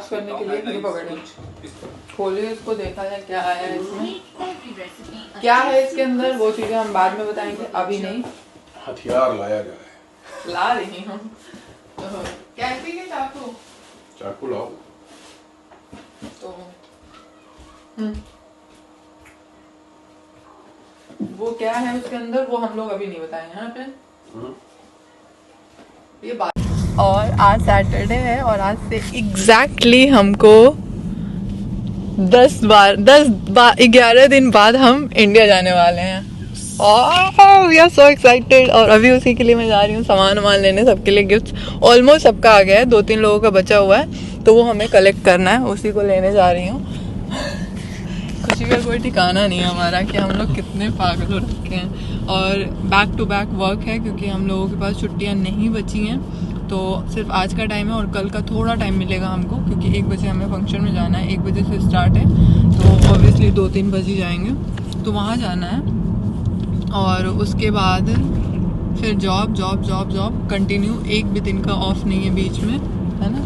Unbox करने के लिए ये पकड़े, खोलिए इसको, देखा जाए क्या आया है इसमें, क्या है इसके अंदर। वो चीजें हम बाद में बताएंगे, अभी नहीं। हथियार लाया गया है, ला रही हूँ तो कैंची के चाकू, चाकू लाओ। तो वो क्या है उसके अंदर वो हम लोग अभी नहीं बताएंगे यहाँ पे। ये बात। और आज सैटरडे है और आज से एग्जैक्टली हमको 11 दिन बाद हम इंडिया जाने वाले हैं। We are so excited. और अभी उसी के लिए मैं जा रही हूँ सामान लेने, सबके लिए गिफ्ट्स ऑलमोस्ट सबका आ गया है, 2-3 लोगों का बचा हुआ है तो वो हमें कलेक्ट करना है, उसी को लेने जा रही हूँ। खुशी का कोई ठिकाना नहीं है हमारा कि हम लोग कितने पागल हो रखे हैं। और बैक टू बैक वर्क है क्योंकि हम लोगों के पास छुट्टियाँ नहीं बची हैं, तो सिर्फ आज का टाइम है और कल का थोड़ा टाइम मिलेगा हमको क्योंकि 1 बजे हमें फंक्शन में जाना है। 1 बजे से स्टार्ट है तो ऑब्वियसली 2-3 बजे जाएंगे, तो वहाँ जाना है। और उसके बाद फिर जॉब कंटिन्यू, एक भी दिन का ऑफ नहीं है बीच में, है ना।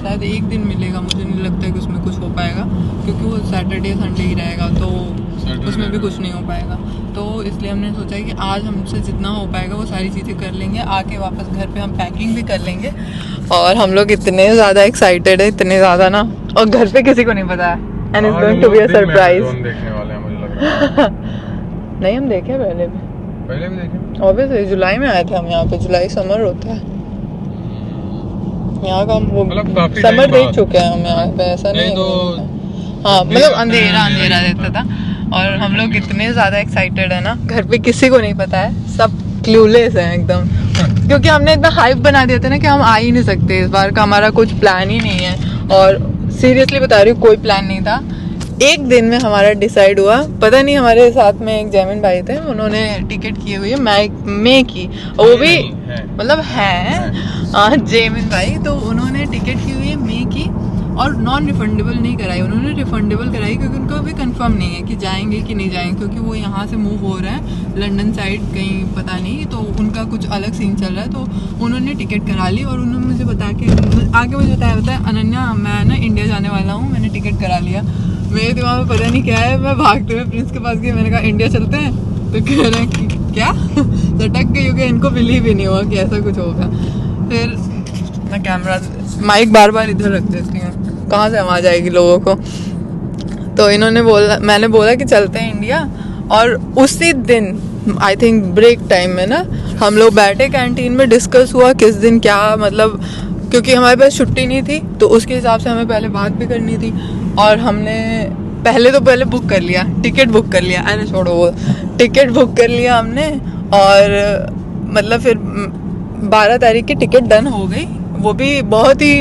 शायद 1 दिन मिलेगा, मुझे नहीं लगता है कि उसमें कुछ हो पाएगा क्योंकि वो सैटरडे संडे ही रहेगा तो उसमें भी कुछ नहीं हो पाएगा। तो इसलिए हमने सोचा है कि आज हमसे जितना हो पाएगा वो सारी चीज़ें कर लेंगे, आके वापस घर पे हम पैकिंग भी कर लेंगे। और हम लोग इतने ज़्यादा एक्साइटेड है, इतने ज़्यादा ना, और घर पे किसी को नहीं पता है and it's going to be a surprise. देखने वाले हैं मुझे लग रहा है। नहीं, हम देखे पहले भी देखे, ऑब्वियसली जुलाई में आए थे हम यहाँ पे, जुलाई समर होता है यहाँ का, हम वो मतलब समर देख चुके हैं हम यहाँ पे, ऐसा नहीं तो हाँ, मतलब अंधेरा रहता था। और हम लोग इतने ज़्यादा एक्साइटेड है ना, घर पे किसी को नहीं पता है, सब क्लूलेस है एकदम क्योंकि हमने इतना हाइप बना दिया था ना कि हम आ ही नहीं सकते, इस बार का हमारा कुछ प्लान ही नहीं है। और सीरियसली बता रही हूँ, कोई प्लान नहीं था। 1 दिन में हमारा डिसाइड हुआ, पता नहीं, हमारे साथ में एक जैमिन भाई थे, उन्होंने टिकट की हुई है मई की, वो भी मतलब है जैमिन भाई, तो उन्होंने टिकट की हुई है मई की और नॉन रिफंडेबल नहीं कराई, उन्होंने रिफंडेबल कराई क्योंकि उनको अभी कंफर्म नहीं है कि जाएंगे कि नहीं जाएंगे, क्योंकि वो यहाँ से मूव हो रहे हैं लंदन साइड कहीं, पता नहीं, तो उनका कुछ अलग सीन चल रहा है, तो उन्होंने टिकट करा ली। और उन्होंने मुझे आगे मुझे बताया अनन्या, मैं ना इंडिया जाने वाला हूँ, मैंने टिकट करा लिया। मेरे दिमाग में पता नहीं क्या है, मैं भागते हुए प्रिंस के पास गई, मैंने कहा इंडिया चलते हैं, तो कह रहे हैं कि क्या सटक गई, क्योंकि इनको बिलीव ही नहीं हुआ कि ऐसा कुछ होगा। फिर मैं कैमरा माइक बार इधर रख देती हूँ, कहाँ से आवाज़ आएगी लोगों को। तो इन्होंने बोला, मैंने बोला कि चलते हैं इंडिया, और उसी दिन आई थिंक ब्रेक टाइम में ना हम लोग बैठे कैंटीन में, डिस्कस हुआ किस दिन क्या, मतलब क्योंकि हमारे पास छुट्टी नहीं थी तो उसके हिसाब से हमें पहले बात भी करनी थी। और हमने पहले बुक कर लिया, टिकट बुक कर लिया, अरे छोड़ो वो, टिकट बुक कर लिया हमने। और मतलब फिर 12 तारीख की टिकट डन हो गई, वो भी बहुत ही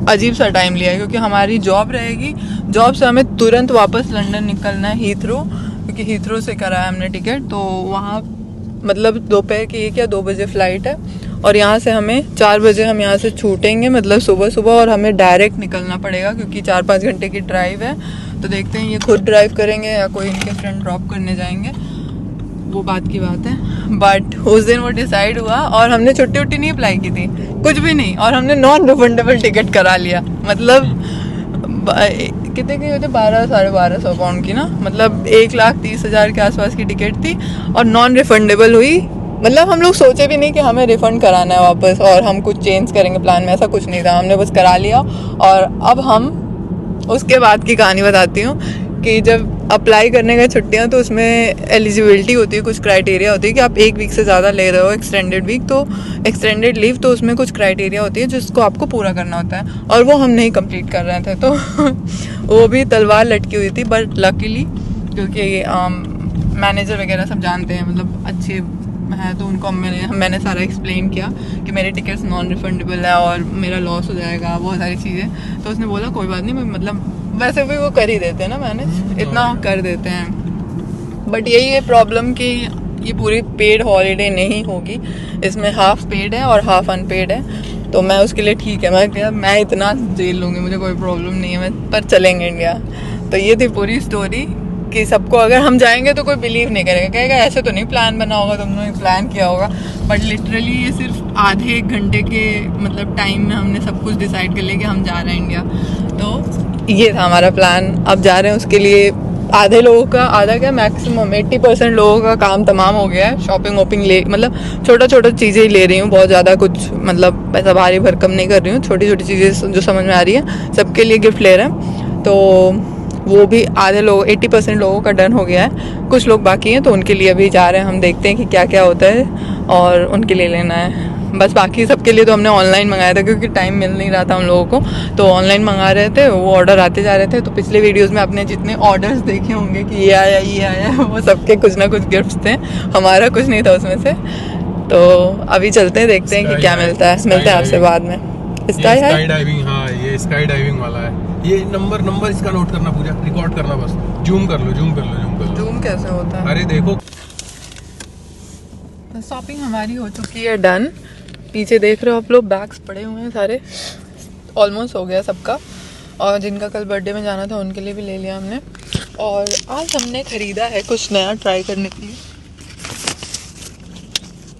अजीब सा टाइम लिया क्योंकि हमारी जॉब रहेगी, जॉब से हमें तुरंत वापस लंदन निकलना है हीथ्रो, क्योंकि हीथ्रो से कराया हमने टिकट, तो वहाँ मतलब दोपहर की 1 या 2 बजे फ़्लाइट है और यहाँ से हमें 4 बजे हम यहाँ से छूटेंगे, मतलब सुबह, और हमें डायरेक्ट निकलना पड़ेगा क्योंकि 4-5 घंटे की ड्राइव है। तो देखते हैं ये खुद ड्राइव करेंगे या कोई इनके फ्रेंड ड्रॉप करने जाएंगे, वो बात की बात है। बट उस दिन वो डिसाइड हुआ और हमने छुट्टी नहीं अप्लाई की थी, कुछ भी नहीं, और हमने नॉन रिफंडेबल टिकट करा लिया। मतलब कितने की होते, 1200-1250 पाउंड की ना, मतलब 1,30,000 के आसपास की टिकट थी और नॉन रिफंडेबल हुई। मतलब हम लोग सोचे भी नहीं कि हमें रिफंड कराना है वापस और हम कुछ चेंज करेंगे प्लान में, ऐसा कुछ नहीं था, हमने बस करा लिया। और अब हम उसके बाद की कहानी बताती हूँ कि जब अप्लाई करने गए छुट्टियाँ, तो उसमें एलिजिबिलिटी होती है, कुछ क्राइटेरिया होती है कि आप 1 वीक से ज़्यादा ले रहे हो एक्सटेंडेड वीक, तो एक्सटेंडेड लीव, तो उसमें कुछ क्राइटेरिया होती है जिसको आपको पूरा करना होता है, और वो हम नहीं कंप्लीट कर रहे थे, तो वो भी तलवार लटकी हुई थी। बट लकीली क्योंकि मैनेजर वगैरह सब जानते हैं, मतलब अच्छे है, तो उनको मैंने सारा एक्सप्लेन किया कि मेरे टिकट्स नॉन रिफंडेबल है और मेरा लॉस हो जाएगा, बहुत सारी चीज़ें। तो उसने बोला कोई बात नहीं, मतलब वैसे भी वो कर ही देते हैं ना मैनेज, इतना कर देते हैं। बट यही है प्रॉब्लम कि ये पूरी पेड हॉलीडे नहीं होगी, इसमें हाफ पेड है और हाफ अनपेड है, तो मैं उसके लिए ठीक है, मैं इतना झेल लूँगी, मुझे कोई प्रॉब्लम नहीं है, मैं पर चलेंगे इंडिया। तो ये थी पूरी स्टोरी कि सबको, अगर हम जाएंगे तो कोई बिलीव नहीं करेगा, कहेगा ऐसे तो नहीं प्लान बना होगा, तुमने प्लान किया होगा। बट लिटरली ये सिर्फ आधे 1 घंटे के मतलब टाइम में हमने सब कुछ डिसाइड कर लिया कि हम जा रहे हैं इंडिया। ये था हमारा प्लान। अब जा रहे हैं उसके लिए। आधे लोगों का, आधा क्या मैक्सिमम 80% लोगों का काम तमाम हो गया है। शॉपिंग वॉपिंग ले, मतलब छोटा छोटा चीज़ें ही ले रही हूँ, बहुत ज़्यादा कुछ मतलब पैसा भारी भरकम नहीं कर रही हूँ। छोटी छोटी चीज़ें जो समझ में आ रही है, सबके लिए गिफ्ट ले रहे हैं। तो वो भी आधे लोग 80% लोगों का डन हो गया है। कुछ लोग बाकी हैं तो उनके लिए अभी जा रहे हैं। हम देखते हैं कि क्या क्या होता है और उनके लिए लेना है। बस बाकी सबके लिए तो हमने ऑनलाइन मंगाया था क्योंकि टाइम मिल नहीं रहा था हम लोगों को, तो ऑनलाइन मंगा रहे थे। वो ऑर्डर आते जा रहे थे। तो पिछले वीडियोस में आपने जितने ऑर्डर्स देखे होंगे कि ये आया वो सबके कुछ ना कुछ गिफ्ट्स थे। हमारा कुछ नहीं था उसमें से। तो अभी चलते हैं, देखते हैं कि क्या मिलता है। मिलते हैं आपसे बाद में। स्काई डाइविंग, हाँ ये स्काई डाइविंग वाला है। ये नंबर इसका नोट करना, पूरा रिकॉर्ड करना, बस जूम कर लो। जूम कैसे होता है? अरे देखो, शॉपिंग हमारी हो चुकी है डन। पीछे देख रहे हो आप लोग, बैग्स पड़े हुए हैं सारे। ऑलमोस्ट हो गया सबका। और जिनका कल बर्थडे में जाना था उनके लिए भी ले लिया हमने। और आज हमने खरीदा है कुछ नया ट्राई करने के लिए।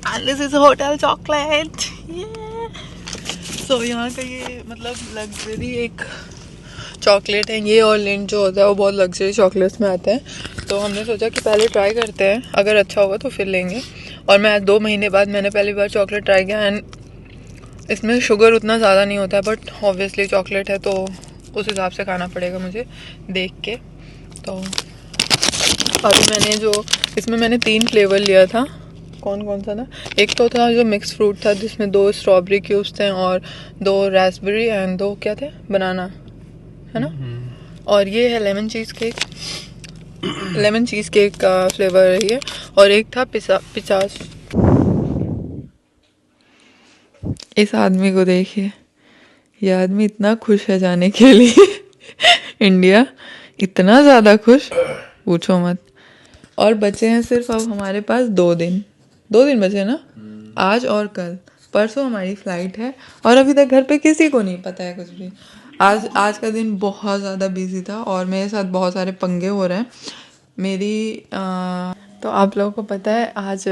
And this is hotel chocolate. So यहाँ का ये मतलब लग्जरी एक चॉकलेट है ये। और लिंट जो होता है वो बहुत लग्जरी चॉकलेट्स में आते हैं। तो हमने सोचा कि पहले ट्राई करते हैं, अगर अच्छा होगा तो फिर लेंगे। और मैं आज 2 महीने बाद मैंने पहली बार चॉकलेट ट्राई किया। एंड इसमें शुगर उतना ज़्यादा नहीं होता है, बट ऑब्वियसली चॉकलेट है तो उस हिसाब से खाना पड़ेगा मुझे देख के। तो अभी मैंने जो इसमें मैंने 3 फ्लेवर लिया था। कौन सा था? एक तो था जो मिक्स फ्रूट था जिसमें 2 स्ट्रॉबेरी क्यूब्स थे और 2 रास्पबेरी एंड 2 क्या थे, बनाना, है ना। और ये है लेमन चीज़ केक का फ्लेवर है ये। और एक था पिचास। इस आदमी को देखिए, ये आदमी इतना खुश है जाने के लिए इंडिया, इतना ज़्यादा खुश पूछो मत। और बचे हैं सिर्फ अब हमारे पास 2 दिन बचे ना, आज और कल। परसों हमारी फ्लाइट है और अभी तक घर पे किसी को नहीं पता है कुछ भी। आज का दिन बहुत ज़्यादा बिजी था और मेरे साथ बहुत सारे पंगे हो रहे हैं तो आप लोगों को पता है आज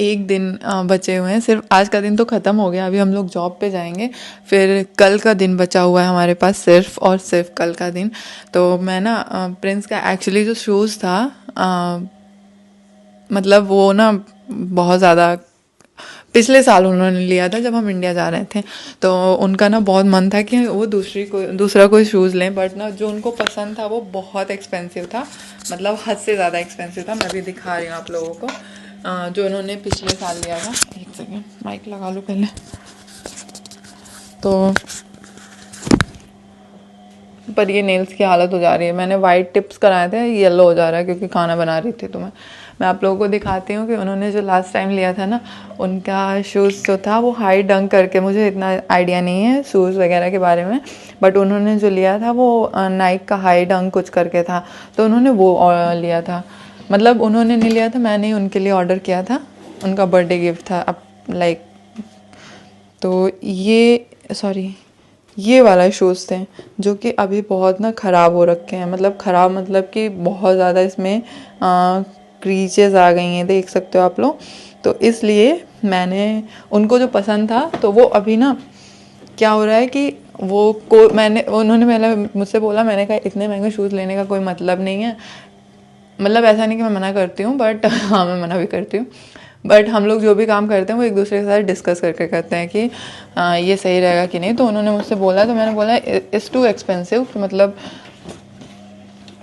एक दिन बचे हुए हैं सिर्फ। आज का दिन तो ख़त्म हो गया, अभी हम लोग जॉब पे जाएंगे। फिर कल का दिन बचा हुआ है हमारे पास, सिर्फ और सिर्फ कल का दिन। तो मैं ना प्रिंस का एक्चुअली जो शूज़ था मतलब वो ना बहुत ज़्यादा पिछले साल उन्होंने लिया था जब हम इंडिया जा रहे थे। तो उनका ना बहुत मन था कि वो दूसरा कोई शूज़ लें, बट ना जो उनको पसंद था वो बहुत एक्सपेंसिव था, मतलब हद से ज़्यादा एक्सपेंसिव था। मैं भी दिखा रही हूँ आप लोगों को जो उन्होंने पिछले साल लिया था। एक सेकेंड, माइक लगा लो पहले। तो पर ये नेल्स की हालत हो जा रही है। मैंने वाइट टिप्स कराए थे, येलो हो जा रहा है क्योंकि खाना बना रही थी। तो मैं आप लोगों को दिखाती हूँ कि उन्होंने जो लास्ट टाइम लिया था ना, उनका शूज़ जो था वो हाई डंक करके, मुझे इतना आइडिया नहीं है शूज़ वगैरह के बारे में, बट उन्होंने जो लिया था वो नाइक का हाई डंक कुछ करके था। तो उन्होंने वो लिया था, मतलब उन्होंने नहीं लिया था, मैंने उनके लिए ऑर्डर किया था, उनका बर्थडे गिफ्ट था। अब लाइक तो ये वाला शूज़ थे जो कि अभी बहुत ना ख़राब हो रखे हैं। मतलब कि बहुत ज़्यादा इसमें क्रीचेस आ गई हैं, देख सकते हो आप लोग। तो इसलिए मैंने उनको जो पसंद था, तो वो अभी ना क्या हो रहा है कि उन्होंने मुझसे बोला, मैंने कहा इतने महंगे शूज़ लेने का कोई मतलब नहीं है। मतलब ऐसा नहीं कि मैं मना करती हूँ, बट हाँ मैं मना भी करती हूँ। बट हम लोग जो भी काम करते हैं वो एक दूसरे के साथ डिस्कस करके करते हैं कि ये सही रहेगा कि नहीं। तो उन्होंने मुझसे बोला, तो मैंने बोला इट्स टू एक्सपेंसिव, मतलब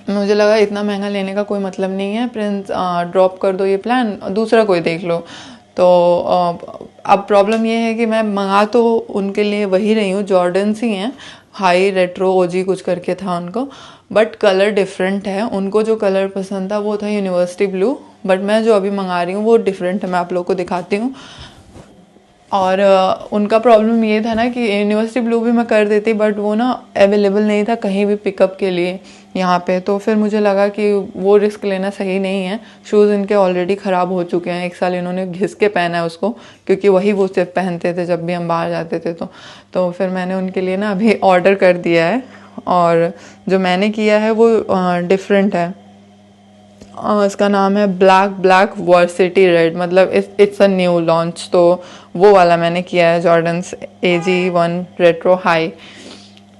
मुझे लगा इतना महंगा लेने का कोई मतलब नहीं है। प्रिंस ड्रॉप कर दो ये प्लान, दूसरा कोई देख लो। तो अब प्रॉब्लम ये है कि मैं मंगा तो उनके लिए वही रही हूँ, जॉर्डन्स ही हैं, हाई रेट्रो ओजी कुछ करके था उनको, बट कलर डिफरेंट है। उनको जो कलर पसंद था वो था यूनिवर्सिटी ब्लू, बट मैं जो अभी मंगा रही हूँ वो डिफरेंट है। मैं आप लोग को दिखाती हूँ। और उनका प्रॉब्लम ये था ना कि यूनिवर्सिटी ब्लू भी मैं कर देती, बट वो ना अवेलेबल नहीं था कहीं भी पिकअप के लिए यहाँ पे। तो फिर मुझे लगा कि वो रिस्क लेना सही नहीं है। शूज़ इनके ऑलरेडी ख़राब हो चुके हैं, 1 साल इन्होंने घिस के पहना है उसको, क्योंकि वही वो सिर्फ पहनते थे जब भी हम बाहर जाते थे। तो फिर मैंने उनके लिए ना अभी ऑर्डर कर दिया है, और जो मैंने किया है वो डिफरेंट है। इसका नाम है ब्लैक वर्सिटी रेड, मतलब इट्स अ न्यू लॉन्च। तो वो वाला मैंने किया है, जॉर्डन्स AG1 रेट्रो हाई।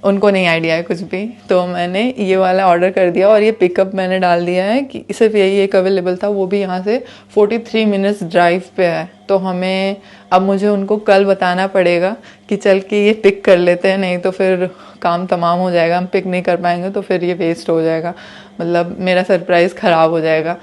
उनको नहीं आइडिया है कुछ भी, तो मैंने ये वाला ऑर्डर कर दिया और ये पिकअप मैंने डाल दिया है कि सिर्फ यही एक अवेलेबल था, वो भी यहाँ से 43 मिनट्स ड्राइव पे है। तो हमें अब मुझे उनको कल बताना पड़ेगा कि चल के ये पिक कर लेते हैं, नहीं तो फिर काम तमाम हो जाएगा, हम पिक नहीं कर पाएंगे तो फिर ये वेस्ट हो जाएगा, मतलब मेरा सरप्राइज़ ख़राब हो जाएगा।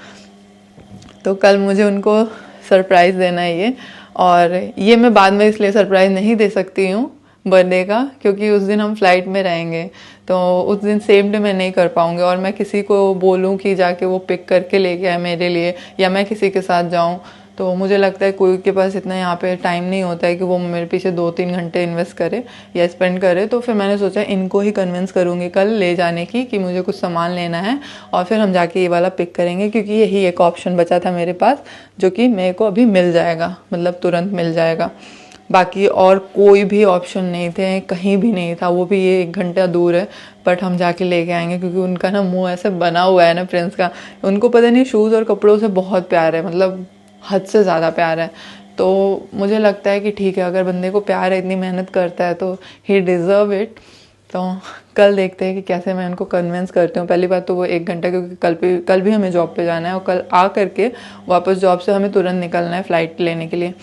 तो कल मुझे उनको सरप्राइज़ देना है ये, और ये मैं बाद में इसलिए सरप्राइज़ नहीं दे सकती हूँ बर्थडे का, क्योंकि उस दिन हम फ्लाइट में रहेंगे, तो उस दिन सेम डे मैं नहीं कर पाऊँगी, और मैं किसी को बोलूँ कि जाके वो पिक करके लेके आए मेरे लिए, या मैं किसी के साथ जाऊँ, तो मुझे लगता है कोई के पास इतना यहाँ पे टाइम नहीं होता है कि वो मेरे पीछे 2-3 घंटे इन्वेस्ट करे या स्पेंड करे। तो फिर मैंने सोचा इनको ही कन्विंस करूँगी कल ले जाने की कि मुझे कुछ सामान लेना है, और फिर हम जाके ये वाला पिक करेंगे, क्योंकि यही एक ऑप्शन बचा था मेरे पास जो कि मेरे को अभी मिल जाएगा, मतलब तुरंत मिल जाएगा। बाकी और कोई भी ऑप्शन नहीं थे, कहीं भी नहीं था, वो भी ये 1 घंटा दूर है, बट हम जाके लेके आएंगे, क्योंकि उनका ना मुंह ऐसे बना हुआ है ना प्रिंस का, उनको पता नहीं शूज़ और कपड़ों से बहुत प्यार है, मतलब हद से ज़्यादा प्यार है। तो मुझे लगता है कि ठीक है, अगर बंदे को प्यार है, इतनी मेहनत करता है, तो ही डिज़र्व इट। तो कल देखते हैं कि कैसे मैं उनको कन्विंस करती हूँ। पहली बात तो वो 1 घंटा, क्योंकि कल भी हमें जॉब पे जाना है, और कल आ करके वापस जॉब से हमें तुरंत निकलना है फ़्लाइट लेने के लिए।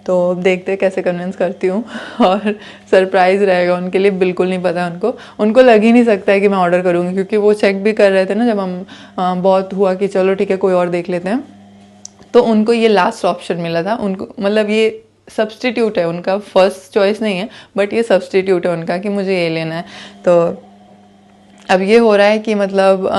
तो देखते हैं कैसे कन्विंस करती हूँ, और सरप्राइज़ रहेगा उनके लिए, बिल्कुल नहीं पता उनको लग ही नहीं सकता है कि मैं ऑर्डर करूँगी, क्योंकि वो चेक भी कर रहे थे ना जब हम बहुत हुआ कि चलो ठीक है कोई और देख लेते हैं, तो उनको ये लास्ट ऑप्शन मिला था। उनको मतलब ये सब्स्टिट्यूट है उनका, फर्स्ट चॉइस नहीं है, बट ये सब्स्टिट्यूट है उनका कि मुझे ये लेना है। तो अब ये हो रहा है कि मतलब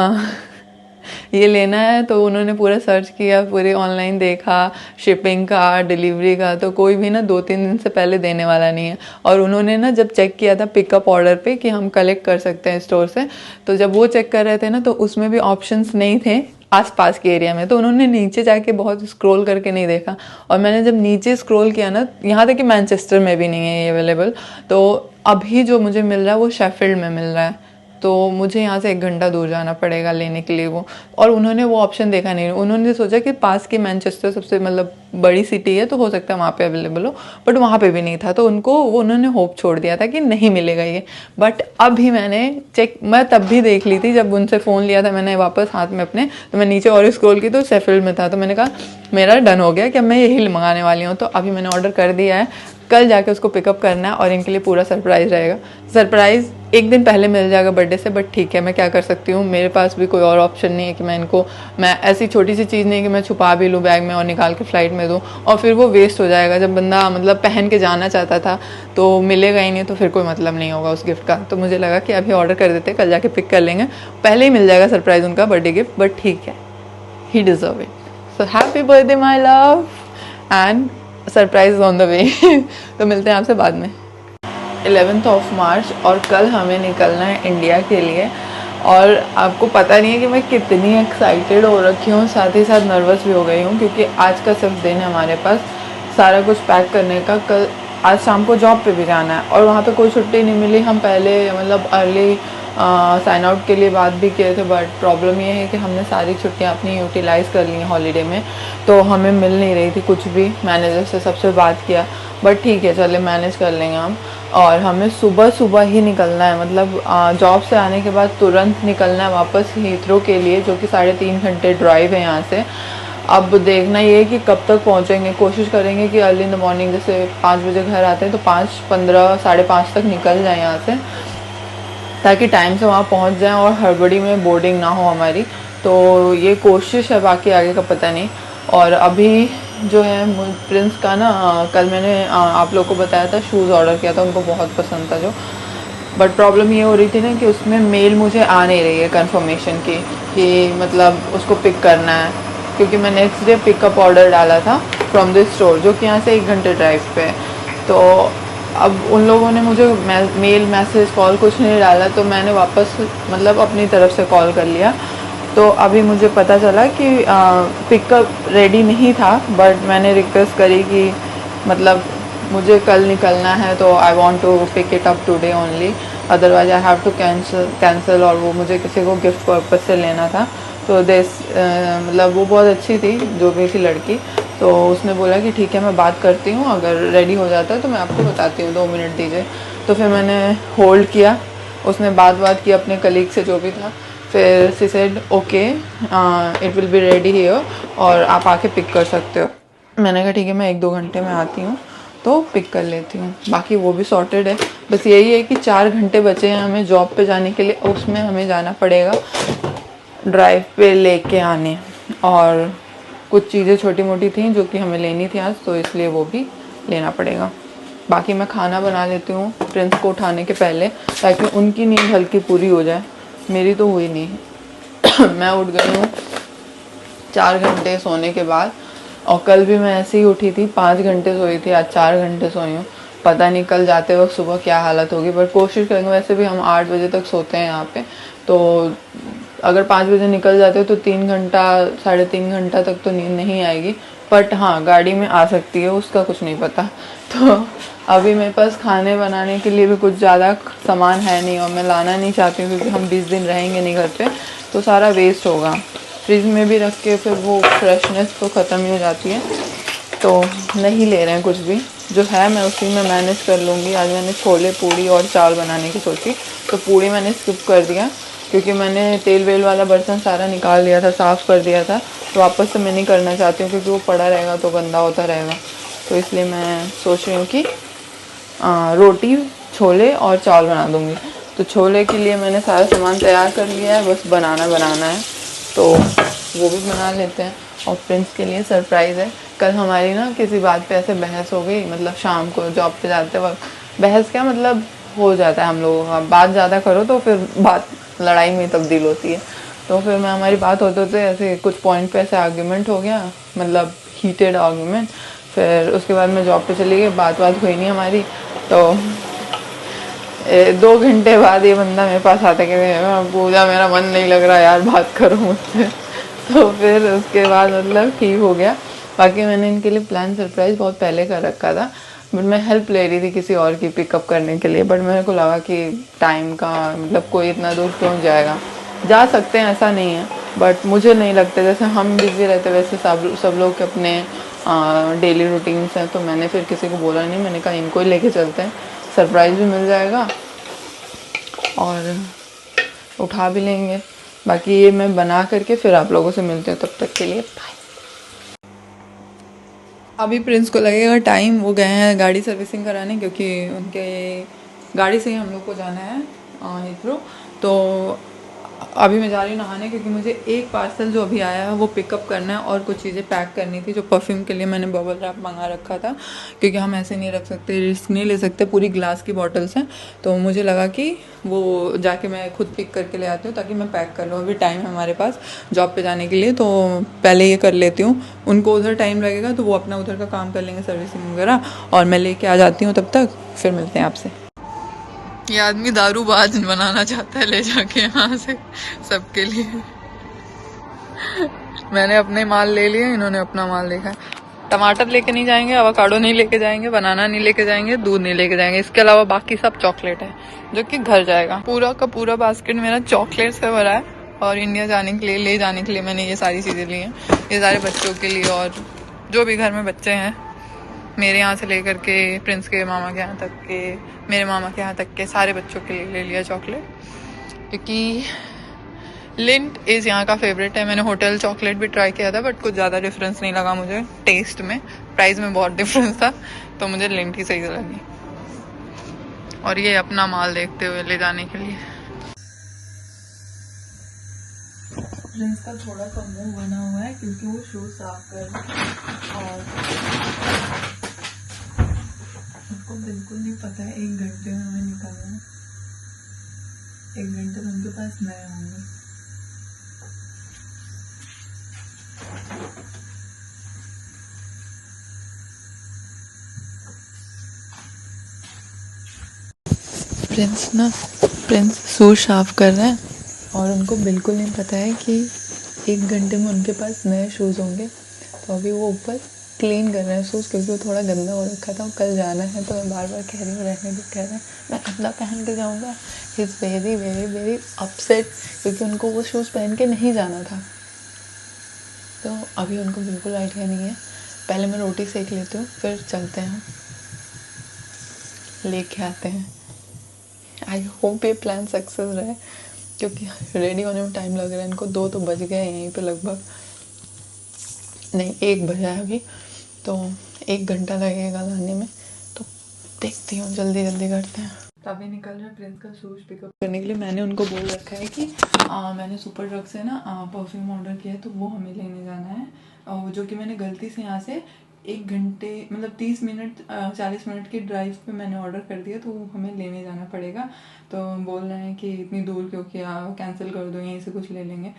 ये लेना है, तो उन्होंने पूरा सर्च किया, पूरे ऑनलाइन देखा, शिपिंग का, डिलीवरी का, तो कोई भी ना 2-3 दिन से पहले देने वाला नहीं है। और उन्होंने ना जब चेक किया था पिकअप ऑर्डर पे कि हम कलेक्ट कर सकते हैं स्टोर से, तो जब वो चेक कर रहे थे ना, तो उसमें भी ऑप्शंस नहीं थे आसपास के एरिया में, तो उन्होंने नीचे जाके बहुत स्क्रॉल करके नहीं देखा, और मैंने जब नीचे स्क्रॉल किया ना, यहाँ तक कि मैनचेस्टर में भी नहीं है ये अवेलेबल। तो अभी जो मुझे मिल रहा है वो शेफील्ड में मिल रहा है, तो मुझे यहाँ से 1 घंटा दूर जाना पड़ेगा लेने के लिए वो। और उन्होंने वो ऑप्शन देखा नहीं, उन्होंने सोचा कि पास के मैनचेस्टर सबसे मतलब बड़ी सिटी है, तो हो सकता है वहाँ पे अवेलेबल हो, बट वहाँ पे भी नहीं था, तो उन्होंने होप छोड़ दिया था कि नहीं मिलेगा ये। बट अभी मैंने मैं तब भी देख ली थी, जब उनसे फ़ोन लिया था मैंने वापस हाथ में अपने, तो मैं नीचे और स्क्रॉल की तो शेफील्ड में था, तो मैंने कहा मेरा डन हो गया कि अब मैं यही मंगाने वाली हूँ। तो अभी मैंने ऑर्डर कर दिया है, कल जाके उसको पिकअप करना है, और इनके लिए पूरा सरप्राइज़ रहेगा। सरप्राइज़ 1 दिन पहले मिल जाएगा बर्थडे से, बट ठीक है, मैं क्या कर सकती हूँ, मेरे पास भी कोई और ऑप्शन नहीं है कि मैं ऐसी छोटी सी चीज़ नहीं कि मैं छुपा भी लूँ बैग में और निकाल के फ़्लाइट में दूँ, और फिर वो वेस्ट हो जाएगा। जब बंदा मतलब पहन के जाना चाहता था तो मिलेगा ही नहीं, तो फिर कोई मतलब नहीं होगा उस गिफ्ट का। तो मुझे लगा कि अभी ऑर्डर कर देते, कल जाके पिक कर लेंगे, पहले ही मिल जाएगा सरप्राइज़ उनका बर्थडे गिफ्ट, बट ठीक है, he deserve it. So happy birthday my love, and surprise on the way. तो मिलते हैं आपसे बाद में। 11 मार्च, और कल हमें निकलना है इंडिया के लिए, और आपको पता नहीं है कि मैं कितनी एक्साइटेड हो रखी हूँ, साथ ही साथ नर्वस भी हो गई हूँ, क्योंकि आज का सिर्फ दिन है हमारे पास सारा कुछ पैक करने का। कल आज शाम को जॉब पे भी जाना है, और वहाँ पे कोई छुट्टी नहीं मिली। हम पहले मतलब अर्ली साइन आउट के लिए बात भी किए थे, बट प्रॉब्लम ये है कि हमने सारी छुट्टियाँ अपनी यूटिलाइज़ कर ली हैं हॉलीडे में, तो हमें मिल नहीं रही थी कुछ भी। मैनेजर से सबसे बात किया, बट ठीक है चले मैनेज कर लेंगे हम। और हमें सुबह ही निकलना है, मतलब जॉब से आने के बाद तुरंत निकलना है वापस हीथ्रो के लिए, जो कि 3.5 घंटे ड्राइव है यहाँ से। अब देखना ये है कि कब तक पहुँचेंगे, कोशिश करेंगे कि अर्ली इन द मॉर्निंग, जैसे 5 बजे घर आते हैं तो 5:15 5:30 तक निकल जाए यहाँ से, ताकि टाइम से वहाँ पहुँच जाएं और हड़बड़ी में बोर्डिंग ना हो हमारी। तो ये कोशिश है, बाकी आगे का पता नहीं। और अभी जो है प्रिंस का ना, कल मैंने आप लोग को बताया था शूज़ ऑर्डर किया था, उनको बहुत पसंद था जो, बट प्रॉब्लम ये हो रही थी ना कि उसमें मेल मुझे आ नहीं रही है कंफर्मेशन की कि मतलब उसको पिक करना है, क्योंकि मैं नेक्स्ट डे पिकअप ऑर्डर डाला था फ्रॉम दिस स्टोर, जो कि यहाँ से 1 घंटे ड्राइव पे है। तो अब उन लोगों ने मुझे मेल मैसेज कॉल कुछ नहीं डाला, तो मैंने वापस मतलब अपनी तरफ से कॉल कर लिया। तो अभी मुझे पता चला कि पिकअप रेडी नहीं था, बट मैंने रिक्वेस्ट करी कि मतलब मुझे कल निकलना है, तो I want to pick it up today only, otherwise I have to cancel. और वो मुझे किसी को गिफ्ट पर्पज से लेना था। तो मतलब वो बहुत अच्छी थी जो भी थी लड़की, तो उसने बोला कि ठीक है मैं बात करती हूँ, अगर रेडी हो जाता है तो मैं आपको बताती हूँ, 2 मिनट दीजिए। तो फिर मैंने होल्ड किया, उसने बात की अपने कलीग से जो भी था। फिर she said okay it will be ready here और आप आके पिक कर सकते हो। मैंने कहा ठीक है, मैं 1-2 घंटे में आती हूँ तो पिक कर लेती हूँ। बाकी वो भी सॉर्टेड है, बस यही है कि 4 घंटे बचे हैं हमें जॉब पे जाने के लिए, उसमें हमें जाना पड़ेगा ड्राइव पे लेके आने। और कुछ चीज़ें छोटी मोटी थी जो कि हमें लेनी थी आज, तो इसलिए वो भी लेना पड़ेगा। बाकी मैं खाना बना लेती हूँ प्रिंस को उठाने के पहले, ताकि उनकी नींद हल्की पूरी हो जाए, मेरी तो हुई नहीं। मैं उठ गई हूँ 4 घंटे सोने के बाद, और कल भी मैं ऐसे ही उठी थी, 5 घंटे सोई थी, आज 4 घंटे सोई हूँ। पता नहीं कल जाते वक्त सुबह क्या हालत होगी, पर कोशिश करेंगे। वैसे भी हम 8 बजे तक सोते हैं यहाँ पे, तो अगर 5 बजे निकल जाते हो तो 3 घंटा 3.5 घंटा तक तो नींद नहीं आएगी। बट हाँ, गाड़ी में आ सकती है, उसका कुछ नहीं पता। तो अभी मेरे पास खाने बनाने के लिए भी कुछ ज़्यादा सामान है नहीं, और मैं लाना नहीं चाहती हूँ क्योंकि हम 20 दिन रहेंगे नहीं घर पे, तो सारा वेस्ट होगा। फ्रिज में भी रख के फिर वो फ्रेशनेस तो ख़त्म ही हो जाती है, तो नहीं ले रहे हैं कुछ भी। जो है मैं उसी में मैनेज कर लूँगी। आज मैंने छोले पूड़ी और चावल बनाने की सोची, तो पूड़ी मैंने स्किप कर दिया क्योंकि मैंने तेल वेल वाला बर्तन सारा निकाल दिया था, साफ़ कर दिया था, तो वापस से मैं नहीं करना चाहती हूँ क्योंकि वो पड़ा रहेगा तो गंदा होता रहेगा। तो इसलिए मैं सोच रही हूँ कि रोटी, छोले और चावल बना दूँगी। तो छोले के लिए मैंने सारा सामान तैयार कर लिया है, बस बनाना है, तो वो भी बना लेते हैं। और प्रिंस के लिए सरप्राइज़ है, कल हमारी ना किसी बात पे ऐसे बहस हो गई, मतलब शाम को जॉब पे जाते वक्त बहस, क्या मतलब हो जाता है हम लोगों का, बात ज़्यादा करो तो फिर बात लड़ाई में तब्दील होती है। तो फिर मैं हमारी बात होते होते ऐसे कुछ पॉइंट पे ऐसे आर्ग्यूमेंट हो गया, मतलब हीटेड आर्ग्यूमेंट। फिर उसके बाद मैं जॉब पे चली गई, बात हुई नहीं हमारी। तो 2 घंटे बाद ये बंदा मेरे पास आता कि पूजा मेरा मन नहीं लग रहा यार, बात करो मुझसे। तो फिर उसके बाद मतलब ठीक हो गया। बाकी मैंने इनके लिए प्लान सरप्राइज़ बहुत पहले कर रखा था, बट मैं हेल्प ले रही थी किसी और की पिकअप करने के लिए। बट मेरे को लगा कि टाइम का मतलब कोई इतना दूर क्यों जाएगा, जा सकते हैं ऐसा नहीं है, बट मुझे नहीं लगता, जैसे हम बिज़ी रहते वैसे सब लोग के अपने डेली रूटीन्स हैं। तो मैंने फिर किसी को बोला नहीं, मैंने कहा इनको ही लेके चलते हैं, सरप्राइज़ भी मिल जाएगा और उठा भी लेंगे। बाकी ये मैं बना करके फिर आप लोगों से मिलते हैं, तब तक के लिए बाय। अभी प्रिंस को लगेगा टाइम, वो गए हैं गाड़ी सर्विसिंग कराने, क्योंकि उनके गाड़ी से ही हम लोग को जाना है हिथ्रो। तो अभी मैं जा रही हूँ नहाने, क्योंकि मुझे एक पार्सल जो अभी आया है वो पिकअप करना है, और कुछ चीज़ें पैक करनी थी। जो परफ्यूम के लिए मैंने बबल रैप मंगा रखा था, क्योंकि हम ऐसे नहीं रख सकते, रिस्क नहीं ले सकते, पूरी ग्लास की बॉटल्स हैं। तो मुझे लगा कि वो जाके मैं खुद पिक करके ले आती हूँ, ताकि मैं पैक कर लूँ। अभी टाइम है हमारे पास जॉब पे जाने के लिए, तो पहले ये कर लेती हूँ। उनको उधर टाइम लगेगा तो वो अपना उधर का काम कर लेंगे, सर्विसिंग वगैरह, और मैं लेके आ जाती हूँ। तब तक फिर मिलते हैं आपसे। ये आदमी दारूबाज बनाना चाहता है ले जाके यहाँ से सबके लिए। मैंने अपने माल ले लिए, इन्होंने अपना माल देखा है। टमाटर लेके नहीं जाएंगे, अवाकाडो नहीं लेके जाएंगे, बनाना नहीं लेके जाएंगे, दूध नहीं लेके जाएंगे। इसके अलावा बाकी सब चॉकलेट है जो कि घर जाएगा। पूरा का पूरा बास्केट मेरा चॉकलेट से भरा है, और इंडिया जाने के लिए ले जाने के लिए मैंने ये सारी चीज़ें ली हैं। ये सारे बच्चों के लिए, और जो भी घर में बच्चे हैं, मेरे यहाँ से लेकर के प्रिंस के मामा के यहाँ तक के, मेरे मामा के यहाँ तक के सारे बच्चों के लिए ले लिया चॉकलेट, क्योंकि लिंट इज़ यहाँ का फेवरेट है। मैंने होटल चॉकलेट भी ट्राई किया था, बट कुछ ज़्यादा डिफरेंस नहीं लगा मुझे टेस्ट में, प्राइस में बहुत डिफरेंस था, तो मुझे लिंट ही सही लगी। और ये अपना माल देखते हुए ले जाने के लिए। प्रिंस का थोड़ा सा मुंह बना हुआ है क्योंकि वो शूज साफ कर रहा है, और उसको बिल्कुल नहीं पता है 1 घंटे में हमें निकलना है। 1 घंटे में उनके पास नए होंगे। प्रिंस शूज साफ कर रहे हैं, और उनको बिल्कुल नहीं पता है कि 1 घंटे में उनके पास नए शूज़ होंगे। तो अभी वो ऊपर क्लीन कर रहे हैं शूज़, क्योंकि वो थोड़ा गंदा हो रखा था। कल जाना है, तो मैं बार बार कह रही हूँ, रहने दो, कह रहे हैं मैं अपना पहन के जाऊँगा। He is very very very upset, क्योंकि उनको वो शूज़ पहन के नहीं जाना था। तो अभी उनको बिल्कुल आइडिया नहीं है। पहले मैं रोटी सेक लेती हूँ, फिर चलते हैं, लेके आते हैं। आई होप ये प्लान सक्सेस रहे, क्योंकि रेडी होने में टाइम लग रहा है इनको। 2 तो बज गए यहीं पे लगभग, नहीं 1 बजा है अभी, तो 1 घंटा लगेगा लाने में। तो देखती हूँ, जल्दी जल्दी करते हैं। तभी निकल रहे हैं प्रिंस का शूज़ पिकअप करने के लिए। मैंने उनको बोल रखा है कि मैंने सुपर ड्रग से ना परफ्यूम ऑर्डर किया है, तो वो हमें लेने जाना है, जो कि मैंने गलती से यहाँ से 1 घंटे मतलब 30 मिनट 40 मिनट की ड्राइव पे मैंने ऑर्डर कर दिया, तो वो हमें लेने जाना पड़ेगा। तो बोल रहे हैं कि इतनी दूर क्यों किया, कैंसिल कर दो, यहीं से कुछ ले लेंगे।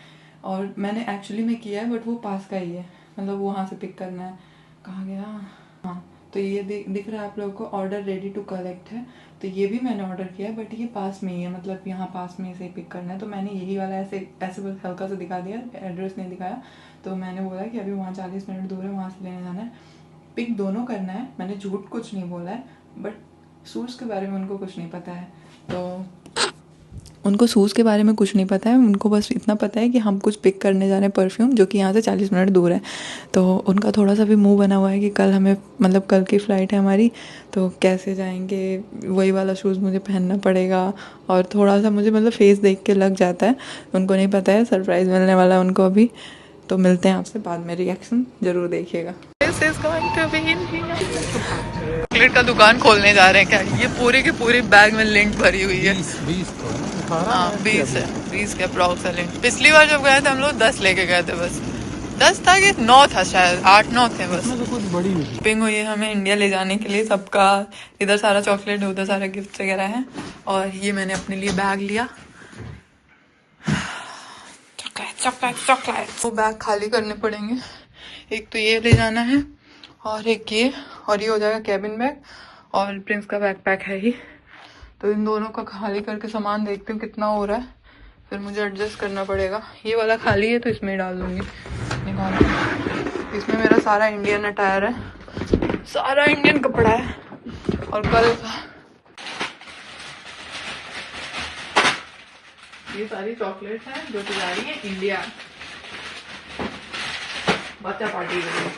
और मैंने एक्चुअली में किया है, बट वो पास का ही है, मतलब वहाँ से पिक करना है। कहाँ गया, हाँ, तो ये दिख रहा है आप लोगों को, ऑर्डर रेडी टू कलेक्ट है। तो ये भी मैंने ऑर्डर किया है, बट ये पास में ही है, मतलब यहाँ पास में से पिक करना है। तो मैंने यही वाला ऐसे बस हल्का सा दिखा दिया, एड्रेस नहीं दिखाया। तो मैंने बोला कि अभी वहाँ 40 मिनट दूर है, वहाँ से लेने जाना है, पिक दोनों करना है। मैंने झूठ कुछ नहीं बोला है, बट शूज़ के बारे में उनको कुछ नहीं पता है। तो उनको शूज़ के बारे में कुछ नहीं पता है, उनको बस इतना पता है कि हम कुछ पिक करने जा रहे हैं परफ्यूम, जो कि यहाँ से 40 मिनट दूर है। तो उनका थोड़ा सा भी मुंह बना हुआ है कि कल हमें, मतलब कल की फ़्लाइट है हमारी, तो कैसे जाएंगे, वही वाला शूज़ मुझे पहनना पड़ेगा। और थोड़ा सा मुझे मतलब फेस देख के लग जाता है, उनको नहीं पता है सरप्राइज़ मिलने वाला है उनको अभी। तो मिलते हैं आपसे बाद में, रिएक्शन ज़रूर देखिएगा। चॉकलेट का दुकान खोलने जा रहे हैं क्या? ये पूरी की पूरी बैग में लिंट भरी हुई है। 20 है, 20 के अप्रॉक्स है लिंट। पिछली बार जब गए थे हम लोग 10 लेके गए थे, बस 10 था कि 9 था शायद, 8-9 थे बस। तो कुछ बड़ी पिंग हुई है हमें इंडिया ले जाने के लिए सबका। इधर सारा चॉकलेट है, उधर सारा गिफ्ट वगैरह है। और ये मैंने अपने लिए बैग लिया, चॉकलेट। वो बैग खाली करने पड़ेंगे, एक तो ये ले जाना है और एक ये, और ये हो जाएगा कैबिन बैग, और प्रिंस का बैकपैक है ही। तो इन दोनों का खाली करके सामान देखती हूँ कितना हो रहा है, फिर मुझे एडजस्ट करना पड़ेगा। ये वाला खाली है तो इसमें डाल दूंगी, निकाल। इसमें मेरा सारा इंडियन अटायर है, सारा इंडियन कपड़ा है। और कल ये सारी चॉकलेट्स हैं जो कि जा रही है इंडिया, बच्चा पार्टी के लिए।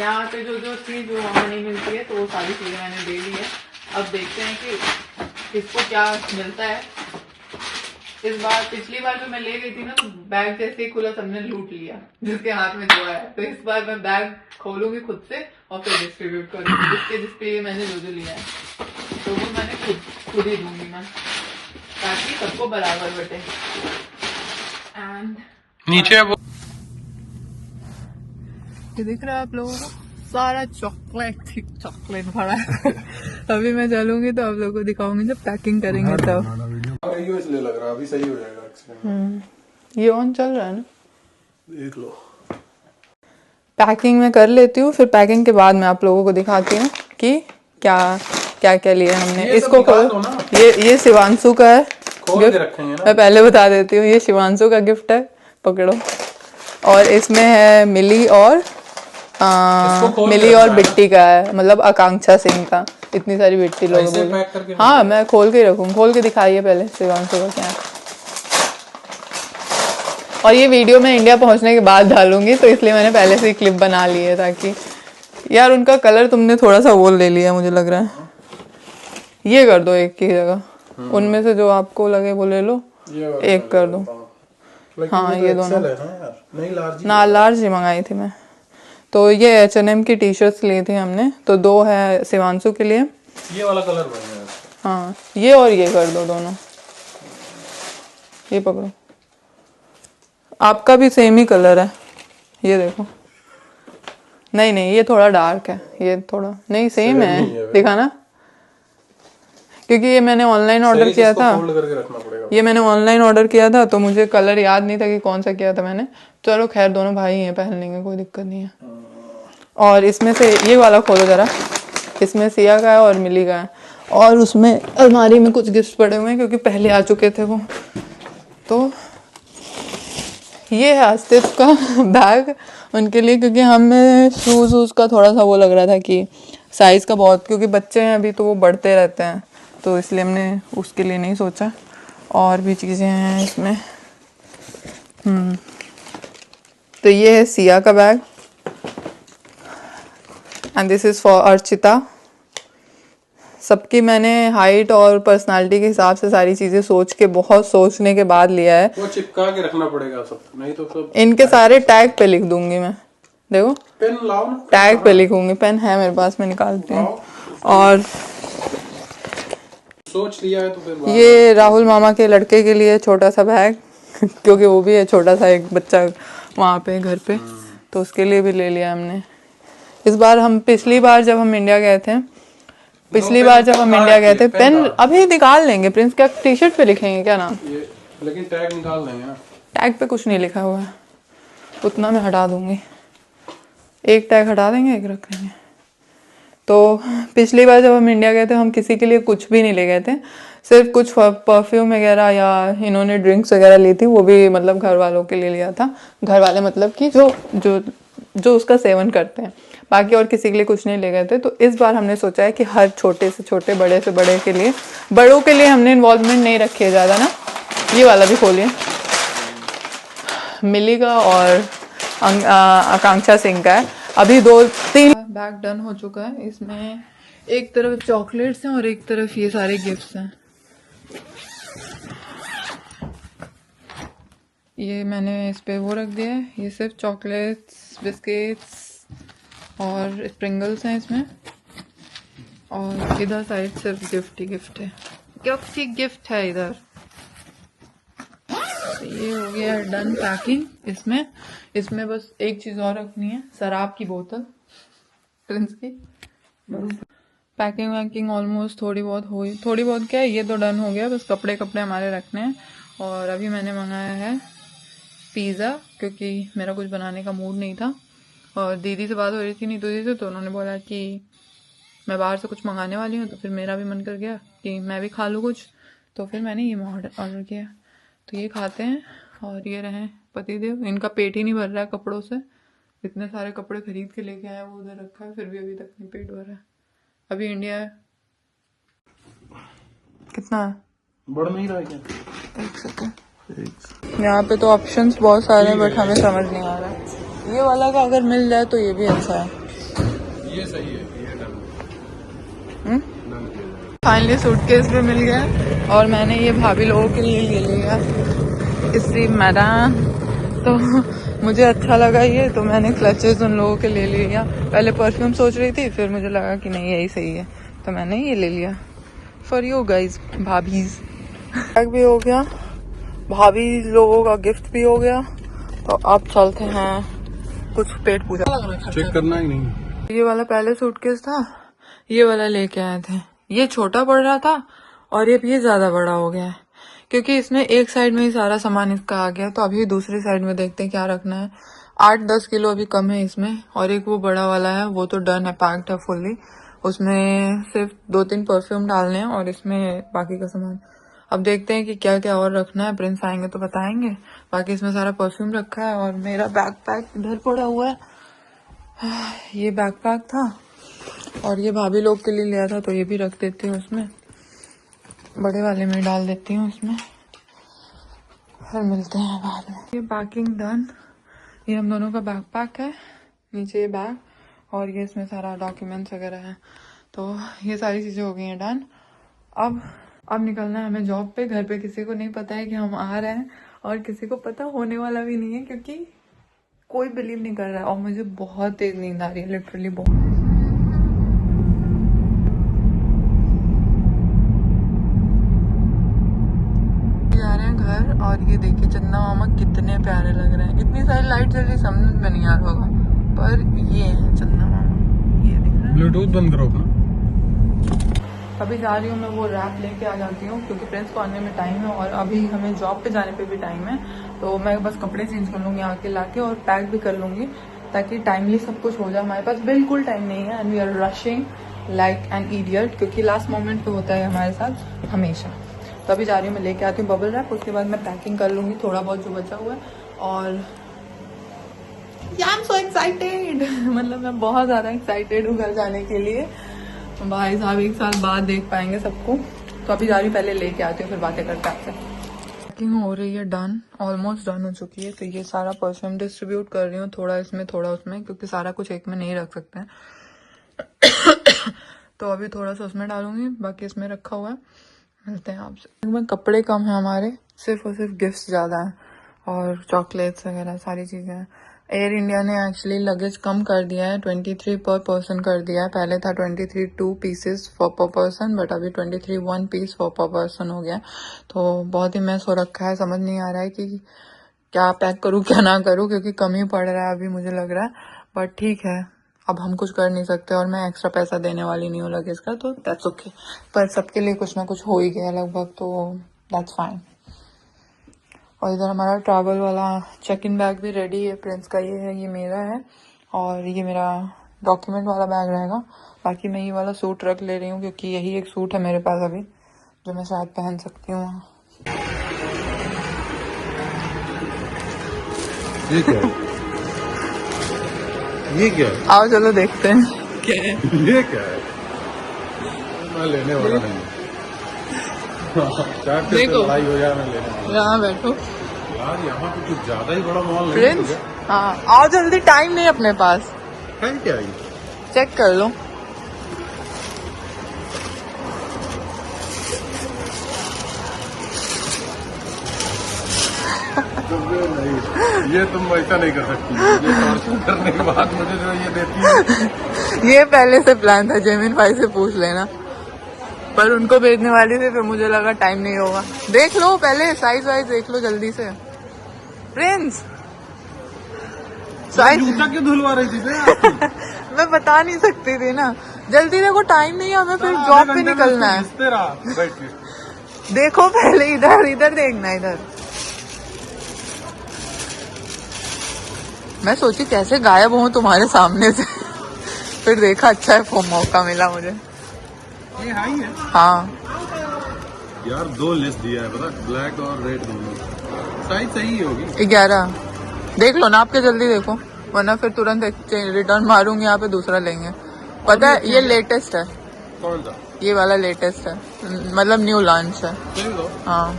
यहाँ पे जो चीज़ जो वहाँ नहीं मिलती है, तो वो सारी चीज़ें मैंने दे दी है। अब देखते हैं कि इसको क्या मिलता है। इस बार, पिछली बार जो मैं ले गई थी ना, तो बैग जैसे ही खुला सबने लूट लिया जिसके हाथ में जो है। तो इस बार मैं बैग खोलूंगी खुद से और फिर डिस्ट्रीब्यूट करूंगी, जिसके लिए मैंने जो लिया है, तो वो मैंने खुद ही दूंगी मैं, ताकि सबको बराबर बटे। एंड नीचे वो ये दिख रहा है आप लोगों को, सारा चॉकलेट भरा है। अभी मैं चलूंगी तो आप लोगों को दिखाऊंगी जब पैकिंग करेंगे तब। इसलिए लग रहा है अभी सही हो जाएगा। ये ऑन चल रहा है ना, देख लो। पैकिंग में कर लेती हूँ, फिर पैकिंग के बाद मैं आप लोगों को दिखाती हूँ कि क्या क्या क्या लिया हमने। इसको खोल, ये शिवांशु का है गिफ्ट, मैं पहले बता देती हूँ, ये शिवांशु का गिफ्ट है, पकड़ो। और इसमें है मिली और बिट्टी का है, मतलब आकांक्षा सिंह का। इतनी सारी बिट्टी लोग बोल, हाँ मैं खोल के रखूँ, खोल के दिखाइए पहले शिवांशु का क्या है। और ये वीडियो मैं इंडिया पहुंचने के बाद डालूंगी, तो इसलिए मैंने पहले से ही क्लिप बना ली है, ताकि यार उनका कलर तुमने थोड़ा सा वो ले लिया मुझे लग रहा है। ये कर दो एक की जगह, उनमें से जो आपको लगे वो ले लो, एक कर दो। हाँ ये दोनों ना, लार्ज ही मंगाई थी मैं। तो ये H&M की टी-शर्ट्स ली थी हमने, तो 2 है शिवांशु के लिए, ये वाला कलर बढ़िया है। हाँ ये और ये कर दो दोनों, ये पकड़ो। आपका भी सेम ही कलर है, ये देखो। नहीं ये थोड़ा डार्क है, ये थोड़ा नहीं सेम है, दिखा ना, क्योंकि ये मैंने ऑनलाइन ऑर्डर किया था। ये मैंने ऑनलाइन ऑर्डर किया था, तो मुझे कलर याद नहीं था कि कौन सा किया था मैंने। चलो खैर, दोनों भाई हैं, पहन लेंगे, कोई दिक्कत नहीं है। और इसमें से ये वाला खोलो जरा, इसमें सिया का है और मिली का है। और उसमें अलमारी में कुछ गिफ्ट पड़े हुए हैं, क्योंकि पहले आ चुके थे वो। तो ये है आस्तिफ का बैग उनके लिए, क्योंकि हमें शूज़ का थोड़ा सा वो लग रहा था कि साइज़ का बहुत, क्योंकि बच्चे हैं अभी तो वो बढ़ते रहते हैं, तो इसलिए हमने उसके लिए नहीं सोचा। और भी चीज़ें हैं इसमें। तो ये है सिया का bag, and this is for Archita. सबकी मैंने हाइट और पर्सनालिटी के हिसाब से सारी चीजें सोच के, बहुत सोचने के बाद लिया है। वो चिपका के रखना पड़ेगा सब, नहीं तो सब। इनके सारे टैग पे लिख दूंगी मैं, देखो पेन लाओ ना, टैग पे लिखूंगी। पेन है मेरे पास, मैं निकालती हूँ। लाओ। और सोच लिया है तो फिर ये राहुल मामा के लड़के के लिए छोटा सा बैग क्योंकि वो भी है छोटा सा एक बच्चा वहाँ पे घर पे, तो उसके लिए भी ले लिया हमने। इस बार हम, पिछली बार जब हम इंडिया गए थे, पेन अभी निकाल लेंगे प्रिंस। क्या टी शर्ट पे लिखेंगे क्या नाम? लेकिन टैग निकाल देंगे ना। टैग पे कुछ नहीं लिखा हुआ है, उतना मैं हटा दूंगी। एक टैग हटा देंगे, एक रख लेंगे। तो पिछली बार जब हम इंडिया गए थे, हम किसी के लिए कुछ भी नहीं ले गए थे, सिर्फ कुछ परफ्यूम वगैरह या इन्होंने ड्रिंक्स वगैरह ली थी, वो भी मतलब घर वालों के लिए लिया था। घर वाले मतलब कि जो जो जो उसका सेवन करते हैं, बाकी और किसी के लिए कुछ नहीं ले गए थे। तो इस बार हमने सोचा है कि हर छोटे से छोटे, बड़े से बड़े के लिए, बड़ों के लिए हमने इन्वॉल्वमेंट नहीं रखी है ज़्यादा ना। ये वाला भी खोलिए, मिली का और आकांक्षा सिंह का है। अभी 2-3 बैग डन हो चुका है। इसमें एक तरफ चॉकलेट्स हैं और एक तरफ ये सारे गिफ्ट्स हैं। ये मैंने इस पे वो रख दिया है, ये सिर्फ चॉकलेट्स, बिस्किट्स और स्प्रिंगल्स हैं इसमें, और इधर साइड सिर्फ गिफ्ट ही गिफ्ट है, गिफ्ट ही गिफ्ट है इधर। ये हो गया डन पैकिंग। इसमें बस एक चीज और रखनी है, शराब की बोतल प्रिंस की। पैकिंग वैकिंग ऑलमोस्ट थोड़ी बहुत क्या है, ये तो डन हो गया, बस कपड़े हमारे रखने हैं। और अभी मैंने मंगाया है पिज़्ज़ा, क्योंकि मेरा कुछ बनाने का मूड नहीं था। और दीदी से बात हो रही थी, नीतू दीदी से, तो उन्होंने बोला कि मैं बाहर से कुछ मंगाने वाली हूँ, तो फिर मेरा भी मन कर गया कि मैं भी खा लूँ कुछ, तो फिर मैंने ये ऑर्डर किया। तो ये खाते हैं। और ये रहे पतिदेव, इनका पेट ही नहीं भर रहा है कपड़ों से, इतने सारे कपड़े खरीद के लेके आए, वो उधर रखा है, फिर भी अभी तक नहीं पेट भर रहा है। अभी इंडिया है, कितना है, बढ़ नहीं रहा है क्या? एक सेकंड। यहाँ पे तो ऑप्शंस बहुत सारे हैं, बट हमें समझ नहीं आ रहा है। ये वाला का अगर मिल जाए तो ये भी अच्छा है, ये सही है, ये डन। फाइनली सूटकेस भी मिल गया। और मैंने ये भाभी लोगों के लिए ले लिया इसी मैदान, तो मुझे अच्छा लगा ये, तो मैंने क्लचेस उन लोगों के ले लिया। पहले परफ्यूम सोच रही थी, फिर मुझे लगा कि नहीं यही सही है, तो मैंने ये ले लिया फॉर यू गाइज, भाभीज। बैग भी हो गया, भाभी लोगों का गिफ्ट भी हो गया, तो अब चलते हैं कुछ पेट पूजा चेक करना ही नहीं। ये वाला पहले सूटकेस था, ये वाला लेके आए थे, ये छोटा पड़ रहा था और ये ज्यादा बड़ा हो गया है, क्योंकि इसमें एक साइड में ही सारा सामान इसका आ गया। तो अभी दूसरी साइड में देखते हैं क्या रखना है। 8-10 किलो अभी कम है इसमें। और एक वो बड़ा वाला है, वो तो डन है, पैक्ड है फुल्ली। उसमें सिर्फ 2-3 परफ्यूम डालने हैं और इसमें बाकी का सामान। अब देखते हैं कि क्या क्या और रखना है, प्रिंस आएंगे तो बताएंगे। बाकी इसमें सारा परफ्यूम रखा है। और मेरा बैकपैक इधर पड़ा हुआ है, ये बैकपैक था और ये भाभी लोग के लिए लिया था, तो ये भी रख देती हूँ उसमें, बड़े वाले में डाल देती हूँ उसमें, फिर मिलते हैं बाद में। ये पैकिंग डन, ये हम दोनों का बैकपैक है, नीचे ये बैग, और ये इसमें सारा डॉक्यूमेंट्स वगैरह है। तो ये सारी चीज़ें हो गई हैं डन। अब निकलना है हमें जॉब पे। घर पे किसी को नहीं पता है कि हम आ रहे हैं, और किसी को पता होने वाला भी नहीं है, क्योंकि कोई बिलीव नहीं कर रहा है। और मुझे बहुत तेज नींद आ रही है, लिटरली बहुत। जा रहे हैं घर, और ये देखिए चंदा मामा कितने प्यारे लग रहे हैं। इतनी सारी लाइट जल रही, समझ में नहीं आ रहा होगा, पर ये है चंदा मामा, ये दिख रहा है। ब्लूटूथ बंद करो अपना। अभी जा रही हूँ मैं, वो रैप लेके आ जाती हूँ, क्योंकि प्रिंस को आने में टाइम है और अभी हमें जॉब पे जाने पे भी टाइम है। तो मैं बस कपड़े चेंज कर लूँगी आके लाके, और पैक भी कर लूँगी, ताकि टाइमली सब कुछ हो जाए। हमारे पास बिल्कुल टाइम नहीं है, and we are rushing like an idiot, क्योंकि लास्ट मोमेंट पे होता है हमारे साथ हमेशा। तो अभी जा रही हूँ मैं, लेके आती हूँ बबल रैप, उसके बाद मैं पैकिंग कर लूँगी थोड़ा बहुत जो बचा हुआ है। और आई एम सो एक्साइटेड मतलब मैं बहुत ज़्यादा एक्साइटेड हूँ घर जाने के लिए। भाई साहब 1 साल बाद देख पाएंगे सबको। तो अभी जा रही हूँ, पहले लेके आती हूँ, फिर बातें करते हैं आपसे। पैकिंग हो रही है डन, ऑलमोस्ट डन हो चुकी है। तो ये सारा परफ्यूम डिस्ट्रीब्यूट कर रही हूँ, थोड़ा इसमें थोड़ा उसमें, क्योंकि सारा कुछ एक में नहीं रख सकते हैं तो अभी थोड़ा सा उसमें डालूंगी, बाकी इसमें रखा हुआ है। मिलते हैं आपसे। में कपड़े कम हैं हमारे, सिर्फ और सिर्फ गिफ्ट्स ज़्यादा हैं और चॉकलेट्स वगैरह सारी चीज़ें हैं। एयर इंडिया ने एक्चुअली लगेज कम कर दिया है, 23 पर पर्सन कर दिया है। पहले था 23 2 पीसेस फॉर पर पर्सन, बट अभी 23 1 पीस फॉर पर पर्सन हो गया। तो बहुत ही मैस हो रखा है, समझ नहीं आ रहा है कि क्या पैक करूँ क्या ना करूँ, क्योंकि कम ही पड़ रहा है अभी मुझे लग रहा है। बट ठीक है, अब हम कुछ कर नहीं सकते और मैं एक्स्ट्रा पैसा देने वाली नहीं हूँ लगेज का, तो दैट्स ओके। पर सबके लिए कुछ ना कुछ हो ही गया लगभग, तो दैट्स फाइन। और इधर हमारा ट्रैवल वाला चेक इन बैग भी रेडी है। प्रिंस का ये है, ये मेरा है, और ये मेरा डॉक्यूमेंट वाला बैग रहेगा। बाकी मैं ये वाला सूट रख ले रही हूँ, क्योंकि यही एक सूट है मेरे पास अभी जो मैं शायद पहन सकती हूँ। ये क्या है? ये क्या है? आओ चलो देखते हैं क्या है। ये क्या है? मैं लेने वाला नहीं। शायद फिर देखो। लड़ाई हो जाए, मैं लेने वाला। यहाँ बैठो यार यहाँ पे कुछ ज्यादा ही बड़ा मॉल नहीं प्रिंस। है? हाँ आओ जल्दी, टाइम नहीं अपने पास। है क्या ये? चेक कर लो। नहीं, ये तुम ऐसा नहीं कर सकती। ये टॉर्चर करने के बाद मुझे जो ये देती है। ये पहले से प्लान था, जेमिन भाई से पूछ लेना, पर उनको भेजने वाली थी, फिर मुझे लगा टाइम नहीं होगा। देख लो पहले, साइज वाइज देख लो जल्दी से। प्रिंस साइज जूता क्यों धुलवा रही थी बे? मैं बता नहीं सकती थी ना, जल्दी देखो, टाइम नहीं है, हमें फिर जॉब पे निकलना है। बैठ के देखो पहले, इधर इधर देखना, इधर। मैं सोची कैसे गायब हूँ तुम्हारे सामने से, फिर देखा अच्छा है, मौका मिला मुझे। ये हाई है। हाँ यार 2 लिस्ट दिया है पता, ब्लैक और रेड दोनों। साइज सही होगी। 11 देख लो, नाप के जल्दी देखो, वरना फिर तुरंत रिटर्न मारूंगी, यहाँ पे दूसरा लेंगे। पता है ये लेटेस्ट है, कौन सा? ये वाला लेटेस्ट है, मतलब न्यू लॉन्च है। हाँ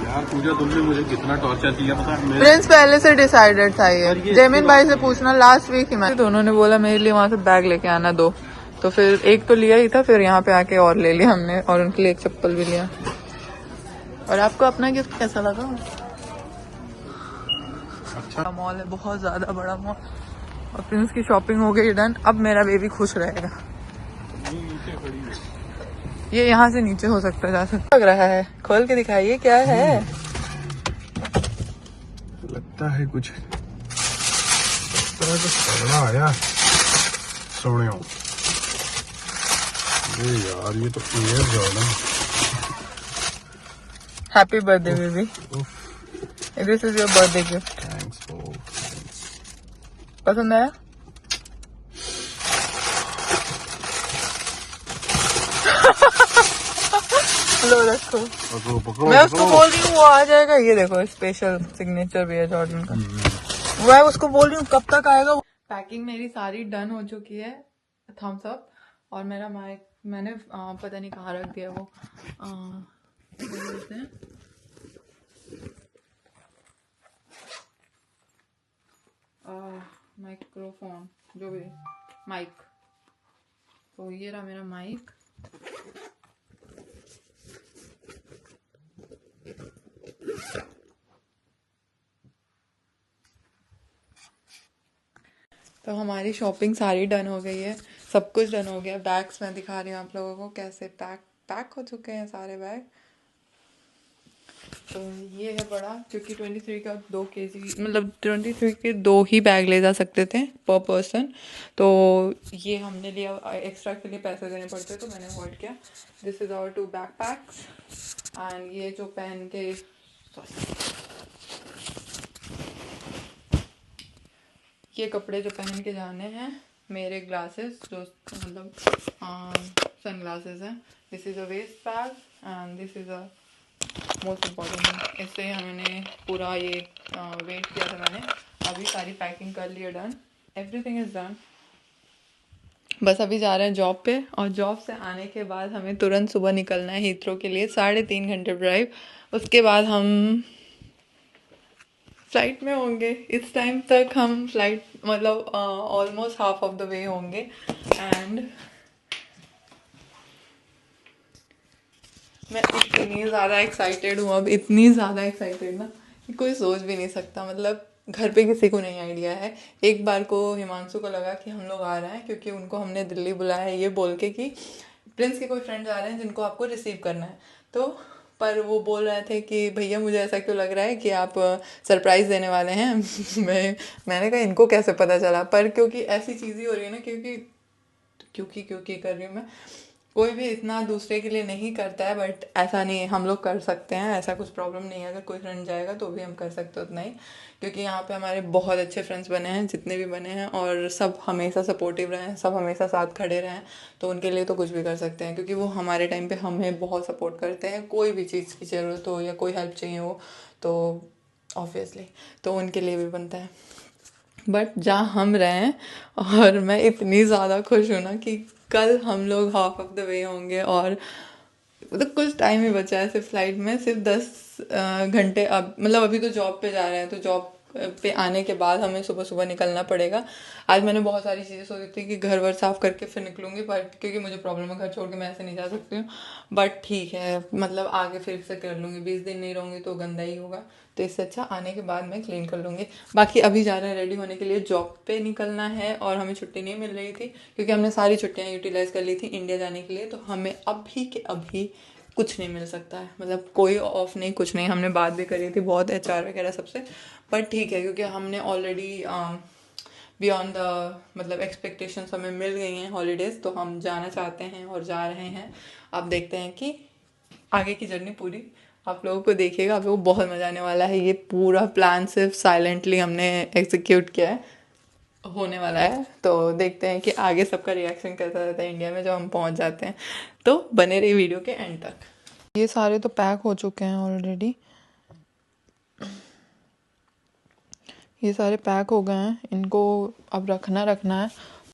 यार पूजा, तुमने मुझे कितना टॉर्चर किया पता है। प्रिंस पहले से डिसाइडेड था और ये, ये जेमिन इसकी भाई बात से नहीं पूछना, लास्ट वीक ही मैं, दोनों ने बोला मेरे लिए वहां से बैग लेके आना 2, तो फिर एक तो लिया ही था, फिर यहाँ पे आके और ले लिया हमने, और उनके लिए एक चप्पल भी लिया। और आपको अपना गिफ्ट कैसा लगा? अच्छा मॉल है, बहुत ज्यादा बड़ा मॉल, और प्रिंस की शॉपिंग हो गई डन। अब मेरा बेबी खुश रहेगा। नीचे खड़ी है। ये यहाँ से नीचे हो सकता है, जा सकता लग रहा है, खोल के दिखाइए क्या है। लगता है कुछ इस तरह का तगड़ा आया सोने। ये यार ये तो air Jordan. Happy birthday baby, this is your birthday gift. Thanks for. पसंद आया? लो रखो। पकड़ो पकड़ो मैं उसको बोल रही हूँ वो आ जाएगा, ये देखो स्पेशल सिग्नेचर भी है जॉर्डन का। मैं उसको बोल रही हूँ कब तक आएगा। पैकिंग मेरी सारी डन हो चुकी है, थम्स अप। और मेरा माइक मैंने पता नहीं कहाँ रख दिया, वो क्या बोलते हैं, माइक्रोफोन, जो भी माइक, तो ये रहा मेरा माइक। तो हमारी शॉपिंग सारी डन हो गई है, सब कुछ डन हो गया। बैग्स मैं दिखा रही हूँ आप लोगों को कैसे पैक हो चुके हैं सारे बैग। तो ये है बड़ा, क्योंकि 23 का 2 kg, मतलब 23 के 2 ही बैग ले जा सकते थे पर पर्सन, तो ये हमने लिया, एक्स्ट्रा के लिए पैसे देने पड़ते, तो मैंने अवॉइड किया। This is our 2 backpacks, and ये जो पहन के, ये कपड़े जो पहन के जाने हैं, मेरे ग्लासेस जो मतलब सन ग्लासेस हैं। This is a waist bag and this is a most important. इससे हमने पूरा ये वेट किया था मैंने। अभी सारी पैकिंग कर ली है, डन, एवरीथिंग इज़ डन। बस अभी जा रहे हैं जॉब पे, और जॉब से आने के बाद हमें तुरंत सुबह निकलना है हीथ्रो के लिए, 3.5 घंटे ड्राइव। उसके बाद हम फ्लाइट में होंगे इस टाइम तक। हम फ्लाइट मतलब almost half of the way होंगे। एंड मैं इतनी ज़्यादा एक्साइटेड हूँ अब, इतनी ज़्यादा एक्साइटेड ना कि कोई सोच भी नहीं सकता। मतलब घर पे किसी को नहीं आइडिया है। एक बार को हिमांशु को लगा कि हम लोग आ रहे हैं, क्योंकि उनको हमने दिल्ली बुलाया है ये बोल के कि प्रिंस के कोई फ्रेंड्स आ रहे हैं जिनको आपको रिसीव करना है। तो पर वो बोल रहे थे कि भैया मुझे ऐसा क्यों लग रहा है कि आप सरप्राइज़ देने वाले हैं। मैंने कहा इनको कैसे पता चला, पर क्योंकि ऐसी चीज़ ही हो रही है ना, क्योंकि कर रही हूँ मैं। कोई भी इतना दूसरे के लिए नहीं करता है, बट ऐसा नहीं है, हम लोग कर सकते हैं, ऐसा कुछ प्रॉब्लम नहीं है। अगर कोई फ्रेंड जाएगा तो भी हम कर सकते हैं उतना ही, क्योंकि यहाँ पे हमारे बहुत अच्छे फ्रेंड्स बने हैं जितने भी बने हैं, और सब हमेशा सपोर्टिव रहे हैं, सब हमेशा साथ खड़े रहे हैं। तो उनके लिए तो कुछ भी कर सकते हैं, क्योंकि वो हमारे टाइम पे हमें बहुत सपोर्ट करते हैं। कोई भी चीज़ की ज़रूरत हो या कोई हेल्प चाहिए हो तो ऑब्वियसली तो उनके लिए भी बनता है। बट जहाँ हम रहे हैं, और मैं इतनी ज़्यादा खुश हूँ ना कि कल हम लोग हाफ ऑफ द वे होंगे, और मतलब कुछ टाइम ही बचा है सिर्फ फ्लाइट में, सिर्फ 10 घंटे। अब मतलब अभी तो जॉब पे जा रहे हैं, तो जॉब पे आने के बाद हमें सुबह सुबह निकलना पड़ेगा। आज मैंने बहुत सारी चीज़ें सोची थी कि घर वर साफ़ करके फिर निकलूँगी, बट क्योंकि मुझे प्रॉब्लम है, घर छोड़ के मैं ऐसे नहीं जा सकती हूँ। बट ठीक है, मतलब आगे फिर से कर लूँगी, 20 दिन नहीं रहूँगी तो गंदा ही होगा, तो इससे अच्छा आने के बाद मैं क्लीन कर लूँगी। बाकी अभी जा रहे हैं रेडी होने के लिए, जॉब पे निकलना है, और हमें छुट्टी नहीं मिल रही थी क्योंकि हमने सारी छुट्टियाँ यूटिलाइज़ कर ली थी इंडिया जाने के लिए। तो हमें अभी के अभी कुछ नहीं मिल सकता है, मतलब कोई ऑफ नहीं, कुछ नहीं। हमने बात भी करी थी बहुत HR वगैरह सबसे, पर ठीक है क्योंकि हमने ऑलरेडी बियॉन्ड द मतलब एक्सपेक्टेशंस हमें मिल गई हैं हॉलीडेज़, तो हम जाना चाहते हैं और जा रहे हैं। अब देखते हैं कि आगे की जर्नी पूरी आप लोगों को देखिएगा, आप लोगों को बहुत मज़ा आने वाला है। ये पूरा प्लान सिर्फ साइलेंटली हमने एग्जीक्यूट किया है, होने वाला है। तो देखते हैं कि आगे सबका रिएक्शन कैसा रहता है इंडिया में जब हम पहुंच जाते हैं। तो बने रही वीडियो के एंड तक। ये सारे तो पैक हो चुके हैं ऑलरेडी, ये सारे पैक हो गए हैं, इनको अब रखना है।